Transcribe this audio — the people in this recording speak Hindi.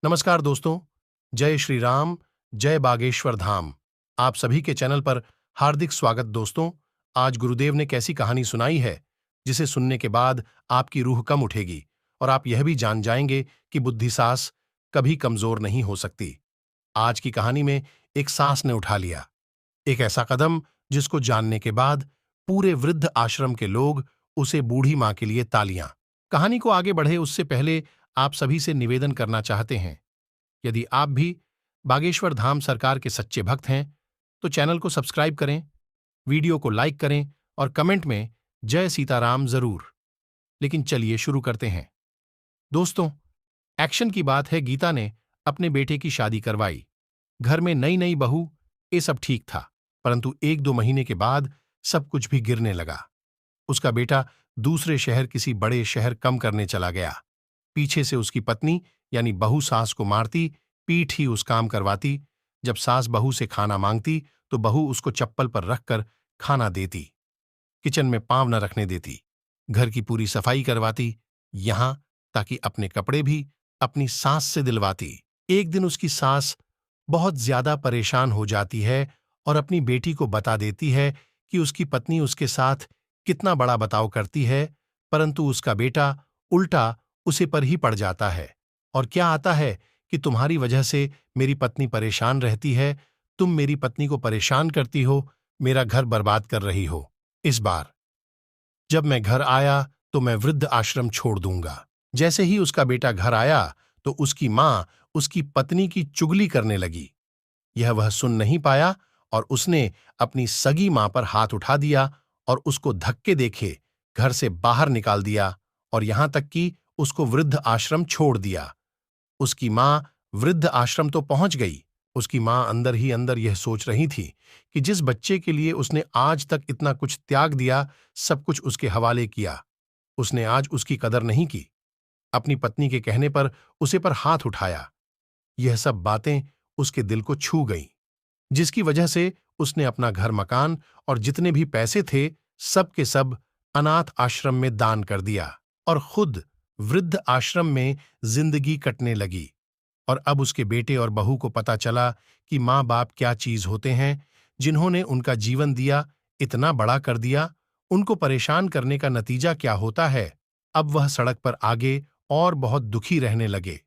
नमस्कार दोस्तों। जय श्री राम, जय बागेश्वर धाम। आप सभी के चैनल पर हार्दिक स्वागत दोस्तों। आज गुरुदेव ने कैसी कहानी सुनाई है जिसे सुनने के बाद आपकी रूह कम उठेगी और आप यह भी जान जाएंगे कि बुद्धि सास कभी कमजोर नहीं हो सकती। आज की कहानी में एक सास ने उठा लिया एक ऐसा कदम जिसको जानने के बाद पूरे वृद्ध आश्रम के लोग उसे बूढ़ी मां के लिए तालियां। कहानी को आगे बढ़े उससे पहले आप सभी से निवेदन करना चाहते हैं, यदि आप भी बागेश्वर धाम सरकार के सच्चे भक्त हैं तो चैनल को सब्सक्राइब करें, वीडियो को लाइक करें और कमेंट में जय सीताराम जरूर। लेकिन चलिए शुरू करते हैं दोस्तों। एक्शन की बात है। गीता ने अपने बेटे की शादी करवाई, घर में नई नई बहू, ये सब ठीक था, परंतु 1-2 महीने के बाद सब कुछ भी गिरने लगा। उसका बेटा दूसरे शहर किसी बड़े शहर कम करने चला गया। पीछे से उसकी पत्नी यानी बहू सास को मारती पीट ही उस काम करवाती। जब सास बहू से खाना मांगती तो बहू उसको चप्पल पर रखकर खाना देती, किचन में पांव न रखने देती, घर की पूरी सफाई करवाती, यहां ताकि अपने कपड़े भी अपनी सास से दिलवाती। एक दिन उसकी सास बहुत ज्यादा परेशान हो जाती है और अपनी बेटी को बता देती है कि उसकी पत्नी उसके साथ कितना बड़ा बर्ताव करती है, परंतु उसका बेटा उल्टा उसे पर ही पड़ जाता है और क्या आता है कि तुम्हारी वजह से मेरी पत्नी परेशान रहती है, तुम मेरी पत्नी को परेशान करती हो, मेरा घर बर्बाद कर रही हो। इस बार जब मैं घर आया तो मैं वृद्ध आश्रम छोड़ दूंगा। जैसे ही उसका बेटा घर आया तो उसकी मां उसकी पत्नी की चुगली करने लगी। यह वह सुन नहीं पाया और उसने अपनी सगी मां पर हाथ उठा दिया और उसको धक्के देके घर से बाहर निकाल दिया और यहां तक कि उसको वृद्ध आश्रम छोड़ दिया। उसकी मां वृद्ध आश्रम तो पहुंच गई, उसकी मां अंदर ही अंदर यह सोच रही थी कि जिस बच्चे के लिए उसने आज तक इतना कुछ त्याग दिया, सब कुछ उसके हवाले किया, उसने आज उसकी कदर नहीं की, अपनी पत्नी के कहने पर उसे पर हाथ उठाया। यह सब बातें उसके दिल को छू गईं, जिसकी वजह से उसने अपना घर मकान और जितने भी पैसे थे सब के सब अनाथ आश्रम में दान कर दिया और खुद वृद्ध आश्रम में जिंदगी कटने लगी। और अब उसके बेटे और बहू को पता चला कि माँ बाप क्या चीज होते हैं, जिन्होंने उनका जीवन दिया, इतना बड़ा कर दिया, उनको परेशान करने का नतीजा क्या होता है। अब वह सड़क पर आगे और बहुत दुखी रहने लगे।